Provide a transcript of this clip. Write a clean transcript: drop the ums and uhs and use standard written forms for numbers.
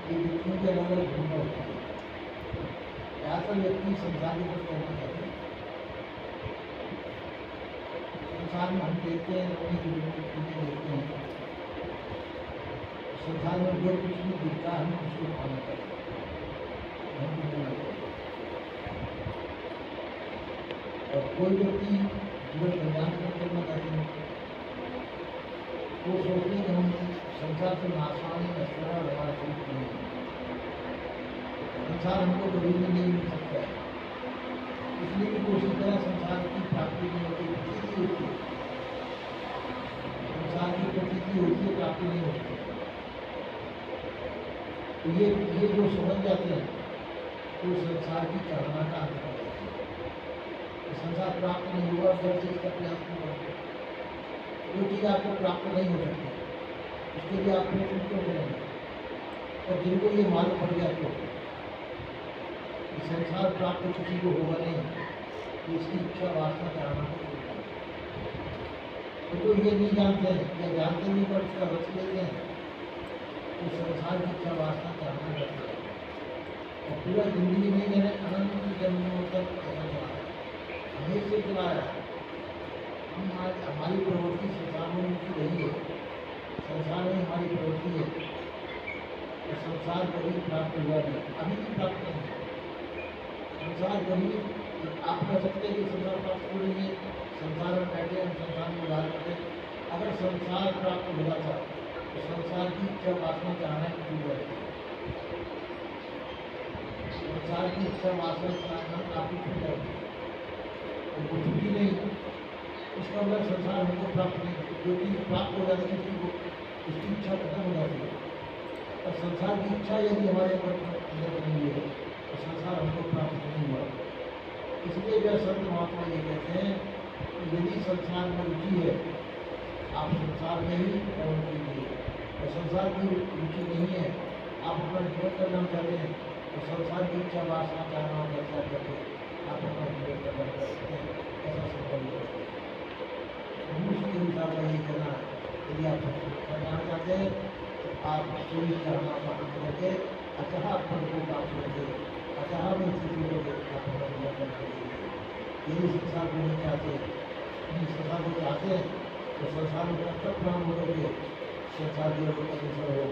ये व्यक्तियों के अलग अलग भूमिका होती है। ज़्यादातर व्यक्ति संसार की तरफ करना चाहते हैं। संसार में हम देखते हैं, रोने की चीज़ें देखते हैं, संसार में जो कुछ भी दिखता है हम उसको पाना चाहते हैं, हम बोलना चाहते हैं। और कोई व्यक्ति जीवन कल्याण करना चाहते हैं, वो सोचते हैं कि हम संसार से नाशवान में नश्वर और हमारा शरीर नहीं है। संसार हमको कभी भी नहीं मिल सकता है, इसलिए भी कोशिश करें संसार की प्राप्ति नहीं होती, प्रतीति होती है, संसार की प्रतीति होती है, प्राप्ति नहीं होती। तो ये जो समझ जाते हैं तो संसार की चाहना का अंत कर जाते हैं। तो संसार प्राप्त नहीं हुआ, जब से इसका प्रयास नहीं होगा, जो चीज़ आपको प्राप्त नहीं हो सकती उसके लिए आप प्रयत्न क्यों करेंगे? और जिनको ये मालूम पड़ गया तो संसार प्राप्त किसी को होगा नहीं, तो इसकी इच्छा वासना चाहना तो जो ये नहीं जानते हैं या जानते नहीं पर उसका रच लेते हैं तो संसार की इच्छा वासना चाहना करते हैं और पूरा जिंदगी में मैंने अनंत जन्मों तक ऐसा चला हमेशा चलाया। हम हमारी प्रवृत्ति संसार में की रही है, संसार में हमारी प्रवृत्ति है और संसार कभी प्राप्त हुआ नहीं, अभी भी प्राप्त नहीं है। संसार कभी आप कह सकते हैं कि संसार प्राप्त हो रही है, संसार में बैठे हम संसार में उधार करते। अगर संसार प्राप्त हो जाता तो संसार की इच्छा वासना चाहना छूट जाती है, संसार की इच्छा वासना चाहना काफी छूट जाती है, तो कुछ भी नहीं। इसका मतलब संसार हमको प्राप्त नहीं, जो चीज़ प्राप्त हो जाती है उसकी इच्छा खत्म हो जाती है। और संसार की इच्छा यदि हमारे अंदर नहीं है तो संसार हमको प्राप्त नहीं हुआ। इसलिए जो संत महात्मा ये कहते हैं कि यदि संसार में रुचि है आप संसार में ही कर्म कीजिए, और संसार की रुचि नहीं है आप अपना जीवन करना चाहते हैं तो संसार की इच्छा वासना चाहना और चर्चा करके आप अपना जीवन करना चाहते हैं, ऐसा संकल्प करें। उसके हिसाब से ये करना, यदि आप करना चाहते हैं तो आप सूर्य चाहना पसंद करके अचाह फल को प्राप्त करके अचाह में स्थिति को यदि संसार को नहीं चाहते, यदि संसार को चाहते हैं तो संसार में तब नाम हो करके संसार की अनुसर हो,